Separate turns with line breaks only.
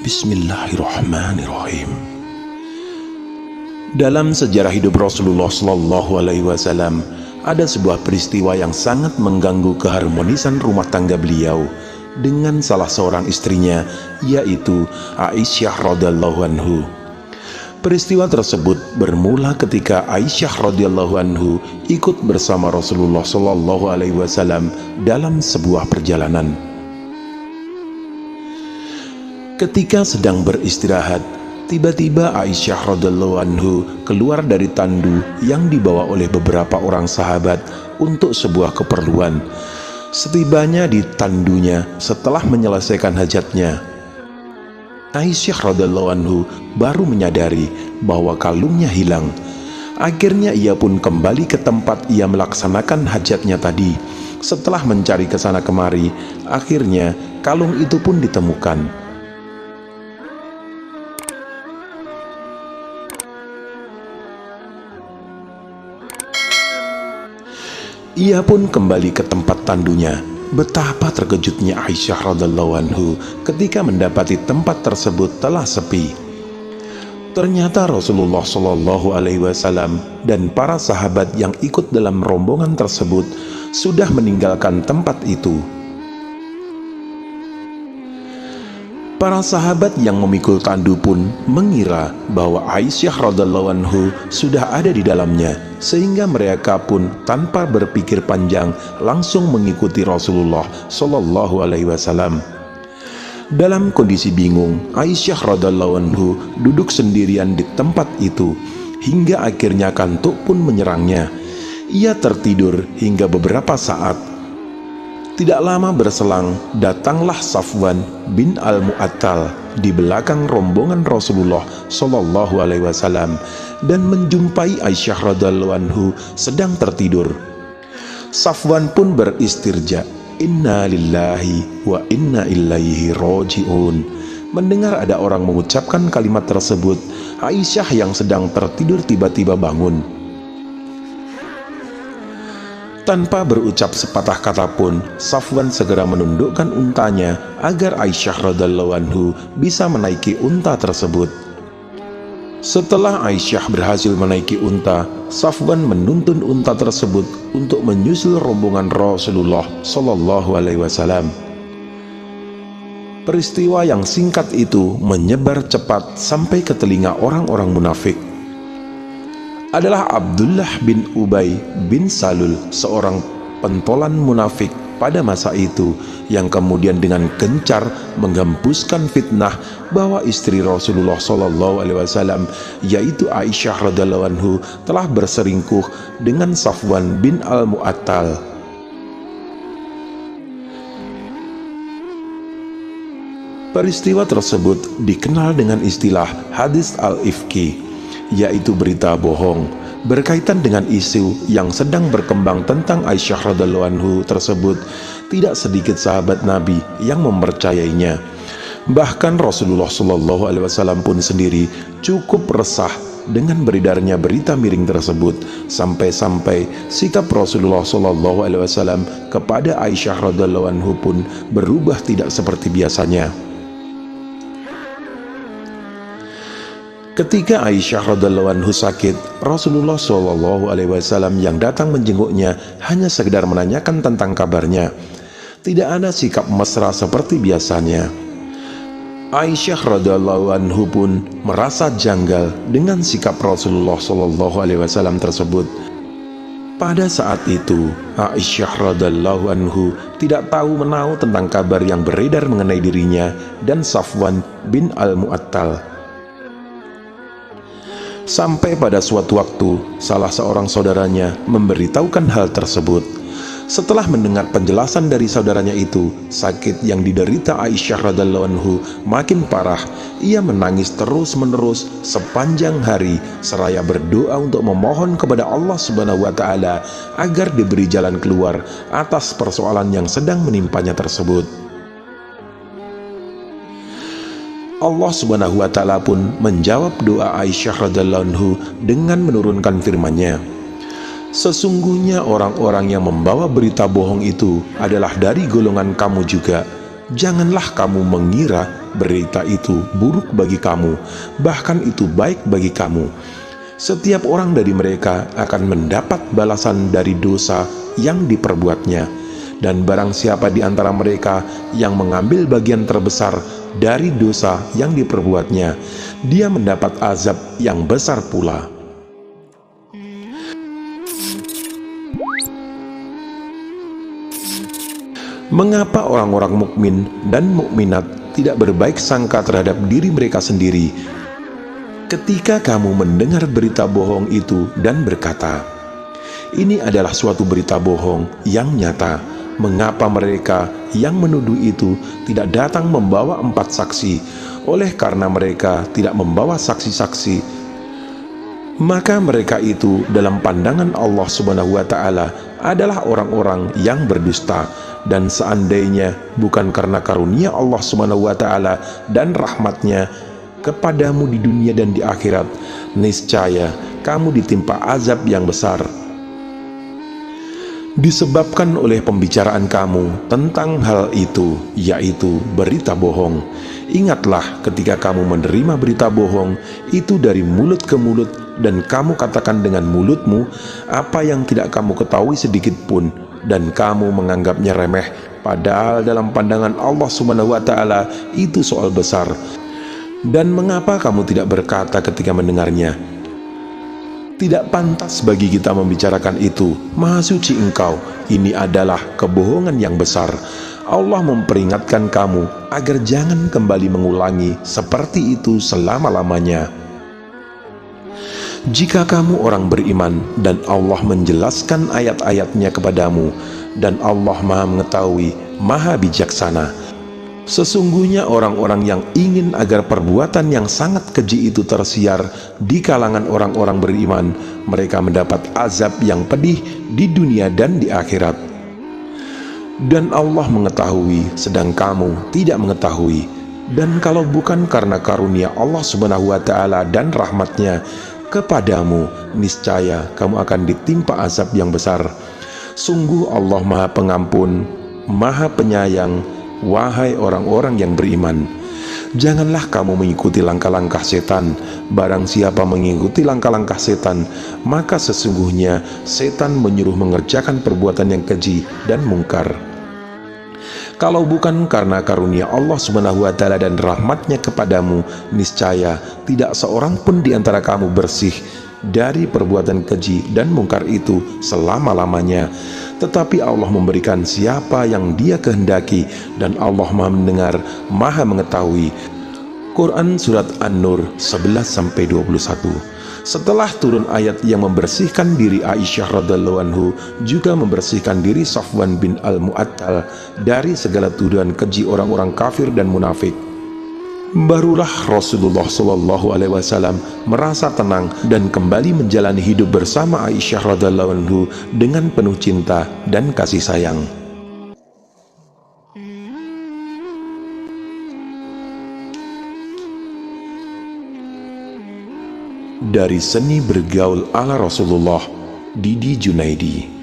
Bismillahirrahmanirrahim. Dalam sejarah hidup Rasulullah Shallallahu Alaihi Wasallam ada sebuah peristiwa yang sangat mengganggu keharmonisan rumah tangga beliau dengan salah seorang istrinya, yaitu Aisyah radhiyallahu anhu. Peristiwa tersebut bermula ketika Aisyah radhiyallahu anhu ikut bersama Rasulullah Shallallahu Alaihi Wasallam dalam sebuah perjalanan. Ketika sedang beristirahat, tiba-tiba Aisyah radhiyallahu anhu keluar dari tandu yang dibawa oleh beberapa orang sahabat untuk sebuah keperluan. Setibanya di tandunya setelah menyelesaikan hajatnya, Aisyah radhiyallahu anhu baru menyadari bahwa kalungnya hilang. Akhirnya ia pun kembali ke tempat ia melaksanakan hajatnya tadi. Setelah mencari ke sana kemari, akhirnya kalung itu pun ditemukan. Ia pun kembali ke tempat tandunya. Betapa terkejutnya Aisyah radhiyallahu anhu ketika mendapati tempat tersebut telah sepi. Ternyata Rasulullah Shallallahu Alaihi Wasallam dan para sahabat yang ikut dalam rombongan tersebut sudah meninggalkan tempat itu. Para sahabat yang memikul tandu pun mengira bahwa Aisyah radhiyallahu anhu sudah ada di dalamnya, sehingga mereka pun tanpa berpikir panjang langsung mengikuti Rasulullah Shallallahu Alaihi Wasallam. Dalam kondisi bingung, Aisyah radhiyallahu anhu duduk sendirian di tempat itu hingga akhirnya kantuk pun menyerangnya. Ia tertidur hingga beberapa saat. Tidak lama berselang, datanglah Safwan bin Al-Mu'attal di belakang rombongan Rasulullah Shallallahu Alaihi Wasallam dan menjumpai Aisyah radhiyallahu anhu sedang tertidur. Safwan pun beristirja, "Inna lillahi wa inna ilaihi roji'un." Mendengar ada orang mengucapkan kalimat tersebut, Aisyah yang sedang tertidur tiba-tiba bangun. Tanpa berucap sepatah kata pun, Safwan segera menundukkan untanya agar Aisyah radhiyallahu anhu bisa menaiki unta tersebut. Setelah Aisyah berhasil menaiki unta, Safwan menuntun unta tersebut untuk menyusul rombongan Rasulullah Shallallahu Alaihi Wasallam. Peristiwa yang singkat itu menyebar cepat sampai ke telinga orang-orang munafik. Adalah Abdullah bin Ubay bin Salul, seorang pentolan munafik pada masa itu, yang kemudian dengan gencar menghembuskan fitnah bahwa istri Rasulullah Shallallahu Alaihi Wasallam, yaitu Aisyah radhiyallahu anhu, telah berselingkuh dengan Safwan bin Al-Mu'attal. Peristiwa tersebut dikenal dengan istilah hadis al-ifki, yaitu berita bohong, berkaitan dengan isu yang sedang berkembang tentang Aisyah radhiyallahu anhu tersebut. Tidak sedikit sahabat Nabi yang mempercayainya. Bahkan Rasulullah Shallallahu Alaihi Wasallam pun sendiri cukup resah dengan beredarnya berita miring tersebut, sampai-sampai sikap Rasulullah Shallallahu Alaihi Wasallam kepada Aisyah radhiyallahu anhu pun berubah tidak seperti biasanya. Ketika Aisyah radhiyallahu anhu sakit, Rasulullah Shallallahu Alaihi Wasallam yang datang menjenguknya hanya sekedar menanyakan tentang kabarnya. Tidak ada sikap mesra seperti biasanya. Aisyah radhiyallahu anhu pun merasa janggal dengan sikap Rasulullah Shallallahu Alaihi Wasallam tersebut. Pada saat itu, Aisyah radhiyallahu anhu tidak tahu menahu tentang kabar yang beredar mengenai dirinya dan Safwan bin Al-Mu'attal. Sampai pada suatu waktu, salah seorang saudaranya memberitahukan hal tersebut. Setelah mendengar penjelasan dari saudaranya itu, sakit yang diderita Aisyah radhiyallahu anhu makin parah. Ia menangis terus-menerus sepanjang hari seraya berdoa untuk memohon kepada Allah Subhanahu wa Ta'ala agar diberi jalan keluar atas persoalan yang sedang menimpanya tersebut. Allah Subhanahu wa Ta'ala pun menjawab doa Aisyah radhiyallahu anhu dengan menurunkan firman-Nya, "Sesungguhnya orang-orang yang membawa berita bohong itu adalah dari golongan kamu juga. Janganlah kamu mengira berita itu buruk bagi kamu, bahkan itu baik bagi kamu. Setiap orang dari mereka akan mendapat balasan dari dosa yang diperbuatnya. Dan barang siapa di antara mereka yang mengambil bagian terbesar dari dosa yang diperbuatnya, dia mendapat azab yang besar pula. Mengapa orang-orang mukmin dan mukminat tidak berbaik sangka terhadap diri mereka sendiri ketika kamu mendengar berita bohong itu dan berkata, "Ini adalah suatu berita bohong yang nyata"? Mengapa mereka yang menuduh itu tidak datang membawa 4 saksi? Oleh karena mereka tidak membawa saksi-saksi, maka mereka itu dalam pandangan Allah Subhanahu wa Ta'ala adalah orang-orang yang berdusta. Dan seandainya bukan karena karunia Allah Subhanahu wa Ta'ala dan rahmatnya kepadamu di dunia dan di akhirat, niscaya kamu ditimpa azab yang besar. Disebabkan oleh pembicaraan kamu tentang hal itu, yaitu berita bohong. Ingatlah ketika kamu menerima berita bohong itu dari mulut ke mulut, dan kamu katakan dengan mulutmu apa yang tidak kamu ketahui sedikit pun, dan kamu menganggapnya remeh, padahal dalam pandangan Allah Subhanahu wa Ta'ala itu soal besar. Dan mengapa kamu tidak berkata ketika mendengarnya, "Tidak pantas bagi kita membicarakan itu, Maha Suci Engkau, ini adalah kebohongan yang besar." Allah memperingatkan kamu agar jangan kembali mengulangi seperti itu selama-lamanya. Jika kamu orang beriman dan Allah menjelaskan ayat-ayatnya kepadamu, dan Allah Maha Mengetahui, Maha Bijaksana, sesungguhnya orang-orang yang ingin agar perbuatan yang sangat keji itu tersiar di kalangan orang-orang beriman, mereka mendapat azab yang pedih di dunia dan di akhirat. Dan Allah mengetahui, sedang kamu tidak mengetahui. Dan kalau bukan karena karunia Allah Subhanahu wa Ta'ala dan rahmatnya kepadamu, niscaya kamu akan ditimpa azab yang besar. Sungguh Allah Maha Pengampun, Maha Penyayang. Wahai orang-orang yang beriman, janganlah kamu mengikuti langkah-langkah setan. Barang siapa mengikuti langkah-langkah setan, maka sesungguhnya setan menyuruh mengerjakan perbuatan yang keji dan mungkar. Kalau bukan karena karunia Allah Subhanahu wa Ta'ala dan rahmatnya kepadamu, niscaya tidak seorang pun di antara kamu bersih dari perbuatan keji dan mungkar itu selama-lamanya. Tetapi Allah memberikan siapa yang Dia kehendaki, dan Allah Maha mendengar, Maha mengetahui. Quran Surat An-Nur 11-21. Setelah turun ayat yang membersihkan diri Aisyah radhiyallahu anhu, juga membersihkan diri Safwan bin Al-Mu'attal dari segala tuduhan keji orang-orang kafir dan munafik, barulah Rasulullah SAW merasa tenang dan kembali menjalani hidup bersama Aisyah radhiyallahu anhu dengan penuh cinta dan kasih sayang. Dari seni bergaul ala Rasulullah, Didi Junaidi.